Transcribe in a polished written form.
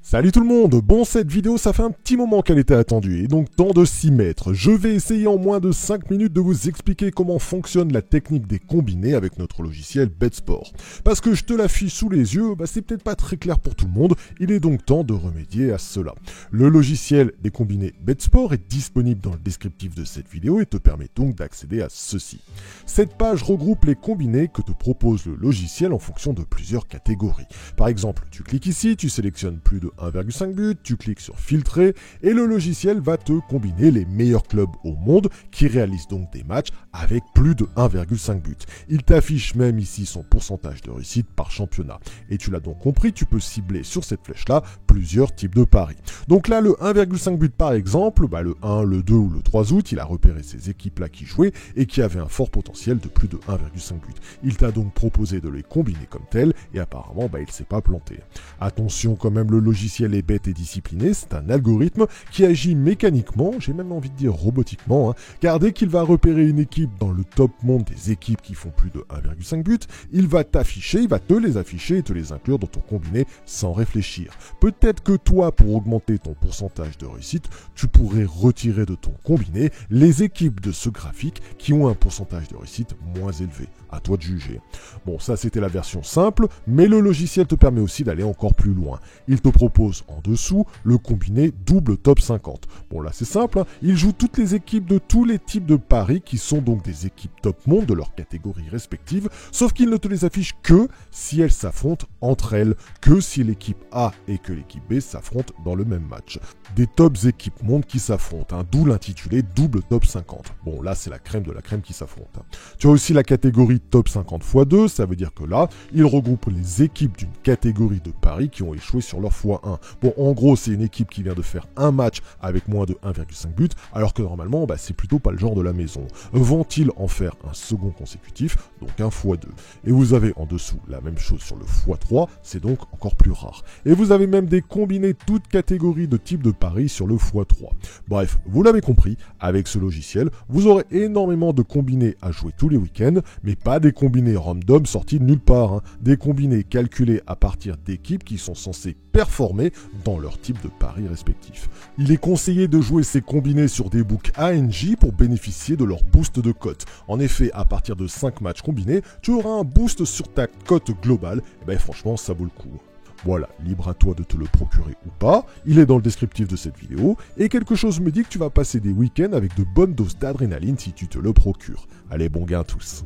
Salut tout le monde. Bon, cette vidéo, ça fait un petit moment qu'elle était attendue, et donc temps de s'y mettre. Je vais essayer en moins de 5 minutes de vous expliquer comment fonctionne la technique des combinés avec notre logiciel BetSport. Parce que je te l'affiche sous les yeux, c'est peut-être pas très clair pour tout le monde, il est donc temps de remédier à cela. Le logiciel des combinés BetSport est disponible dans le descriptif de cette vidéo et te permet donc d'accéder à ceci. Cette page regroupe les combinés que te propose le logiciel en fonction de plusieurs catégories. Par exemple, tu cliques ici, tu sélectionnes plus de 1,5 but, tu cliques sur filtrer et le logiciel va te combiner les meilleurs clubs au monde qui réalisent donc des matchs avec plus de 1,5 but. Il t'affiche même ici son pourcentage de réussite par championnat. Et tu l'as donc compris, tu peux cibler sur cette flèche-là plusieurs types de paris. Donc là, le 1,5 but par exemple, le 1, le 2 ou le 3 août, il a repéré ces équipes-là qui jouaient et qui avaient un fort potentiel de plus de 1,5 but. Il t'a donc proposé de les combiner comme tels et apparemment, il ne s'est pas planté. Attention quand même, le logiciel est bête et discipliné, c'est un algorithme qui agit mécaniquement, j'ai même envie de dire robotiquement, car dès qu'il va repérer une équipe dans le top monde des équipes qui font plus de 1,5 but, il va t'afficher, il va te les afficher et te les inclure dans ton combiné sans réfléchir. Peut-être que toi, pour augmenter ton pourcentage de réussite, tu pourrais retirer de ton combiné les équipes de ce graphique qui ont un pourcentage de réussite moins élevé. À toi de juger. Bon, ça c'était la version simple, mais le logiciel te permet aussi d'aller encore plus loin. Il te propose en dessous le combiné double top 50. Bon là c'est simple, il joue toutes les équipes de tous les types de paris qui sont donc des équipes top monde de leur catégorie respective, sauf qu'il ne te les affiche que si elles s'affrontent entre elles, que si l'équipe A et que l'équipe B s'affrontent dans le même match. Des tops équipes monde qui s'affrontent, d'où l'intitulé double top 50. Bon là c'est la crème de la crème qui s'affronte. Tu as aussi la catégorie top 50 x 2, ça veut dire que là, il regroupe les équipes d'une catégorie de paris qui ont échoué sur leur x1. Bon, en gros, c'est une équipe qui vient de faire un match avec moins de 1,5 but, alors que normalement, c'est plutôt pas le genre de la maison. Vont-ils en faire un second consécutif, donc un x2? Et vous avez en dessous la même chose sur le x3, c'est donc encore plus rare. Et vous avez même des combinés toutes catégories de types de paris sur le x3. Bref, vous l'avez compris, avec ce logiciel, vous aurez énormément de combinés à jouer tous les week-ends, mais pas des combinés random sortis de nulle part, des combinés calculés à partir d'équipes qui sont censées performer dans leur type de pari respectif. Il est conseillé de jouer ces combinés sur des books ANJ pour bénéficier de leur boost de cote. En effet, à partir de 5 matchs combinés, tu auras un boost sur ta cote globale, et franchement ça vaut le coup. Voilà, libre à toi de te le procurer ou pas, il est dans le descriptif de cette vidéo, et quelque chose me dit que tu vas passer des week-ends avec de bonnes doses d'adrénaline si tu te le procures. Allez, bon gain à tous.